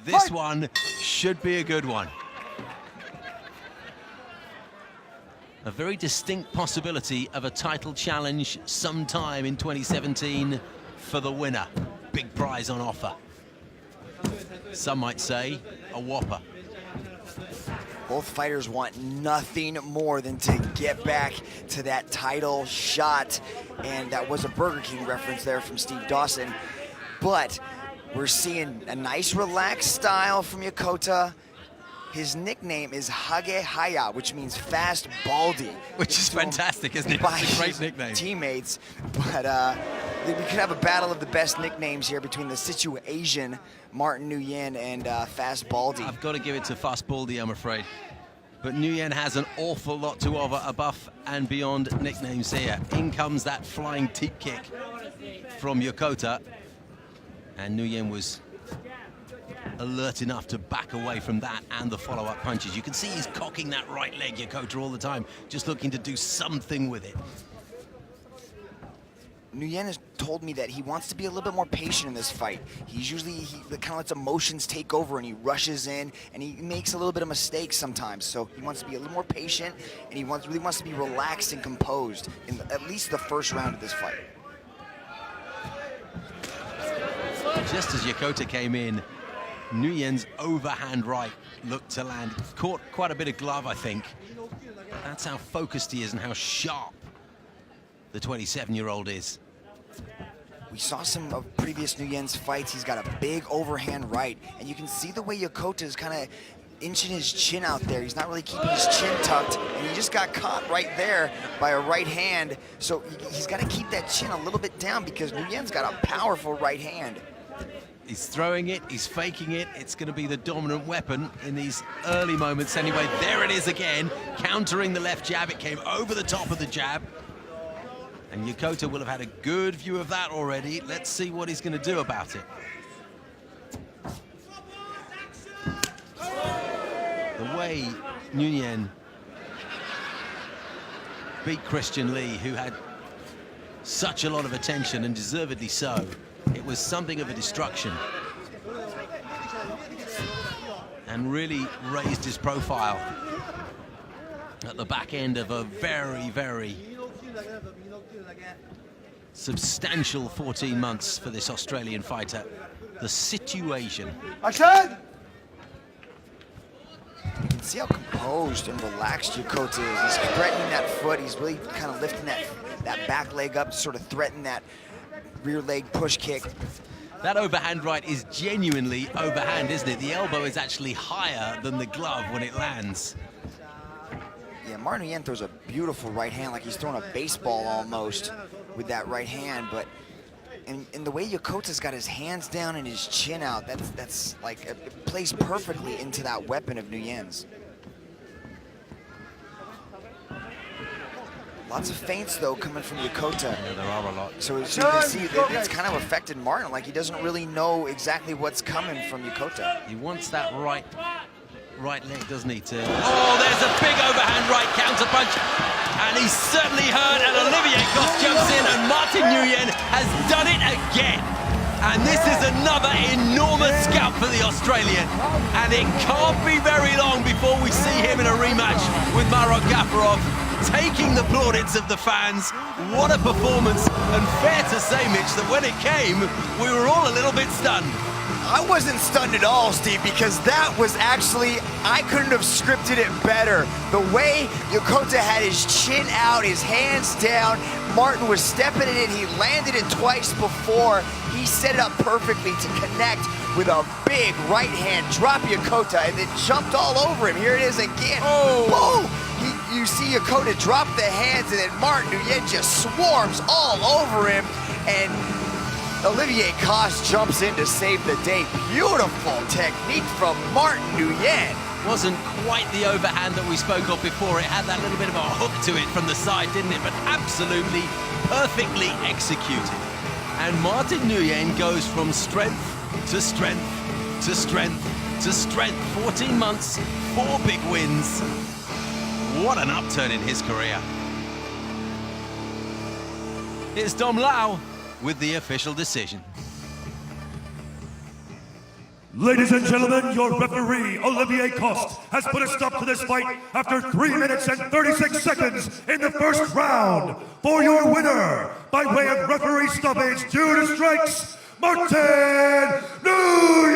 This one should be a good one. A very distinct possibility of a title challenge sometime in 2017 for the winner. Big prize on offer. Some might say a whopper. Both fighters want nothing more than to get back to that title shot. And that was a Burger King reference there from Steve Dawson. But we're seeing a nice relaxed style from Yokota. His nickname is Hage Haya, which means fast baldy. Which is fantastic, isn't it? By It's a great nickname. Teammates. But we could have a battle of the best nicknames here between the Situ-Asian Martin Nguyen and Fast Baldy. I've got to give it to Fast Baldy, I'm afraid. But Nguyen has an awful lot to offer above and beyond nicknames here. In comes that flying teep kick from Yokota. And Nguyen was alert enough to back away from that and the follow-up punches. You can see he's cocking that right leg, Yokota, all the time, just looking to do something with it. Nguyen has told me that he wants to be a little bit more patient in this fight. He kind of lets emotions take over and he rushes in and he makes a little bit of mistakes sometimes. So he wants to be a little more patient and he really wants to be relaxed and composed in at least the first round of this fight. Just as Yokota came in, Nguyen's overhand right looked to land. Caught quite a bit of glove, I think. That's how focused he is and how sharp the 27-year-old is. We saw some of previous Nguyen's fights. He's got a big overhand right, and you can see the way Yokota is kind of inching his chin out there. He's not really keeping his chin tucked, and he just got caught right there by a right hand. So he's got to keep that chin a little bit down because Nguyen's got a powerful right hand. He's throwing it, he's faking it. It's going to be the dominant weapon in these early moments anyway. There it is again, countering the left jab. It came over the top of the jab. And Yokota will have had a good view of that already. Let's see what he's going to do about it. The way Nguyen beat Christian Lee, who had such a lot of attention, and deservedly so, it was something of a destruction. And really raised his profile at the back end of a very, very substantial 14 months for this Australian fighter, the Situ-Asian. Action! You can see how composed and relaxed Yokota is. He's threatening that foot. He's really kind of lifting that back leg up to sort of threaten that rear leg push kick. That overhand right is genuinely overhand, isn't it? The elbow is actually higher than the glove when it lands. Yeah, Martin Nguyen throws a beautiful right hand, like he's throwing a baseball almost with that right hand. But and the way Yokota's got his hands down and his chin out, that's like it plays perfectly into that weapon of Nguyen's. Lots of feints, though, coming from Yokota. Yeah, there are a lot. So you can see that it's kind of affected Martin. Like, he doesn't really know exactly what's coming from Yokota. He wants that right leg, doesn't he? Oh, there's a big overhand right counter punch. And he's certainly hurt, and Olivier Goff jumps in, and Martin Nguyen has done it again. And this is another enormous scalp for the Australian. And it can't be very long before we see him in a rematch with Marok Gafarov, taking the plaudits of the fans. What a performance, and fair to say, Mitch, that when it came, we were all a little bit stunned. I wasn't stunned at all, Steve, because that was actually, I couldn't have scripted it better. The way Yokota had his chin out, his hands down, Martin was stepping it in, he landed it twice before. He set it up perfectly to connect with a big right hand, drop Yokota, and then jumped all over him. Here it is again. Oh! Boom! You see Yokota drop the hands, and then Martin Nguyen just swarms all over him, and Olivier Goff jumps in to save the day. Beautiful technique from Martin Nguyen. Wasn't quite the overhand that we spoke of before. It had that little bit of a hook to it from the side, didn't it? But absolutely perfectly executed. And Martin Nguyen goes from strength to strength to strength to strength. 14 months, 4 big wins. What an upturn in his career. Here's Dom Lau with the official decision. Ladies and gentlemen, your referee, Olivier Coste, has put a stop to this fight after 3 minutes and 36 seconds in the first round. For your winner, by way of referee stoppage due to strikes, Martin Nguyen!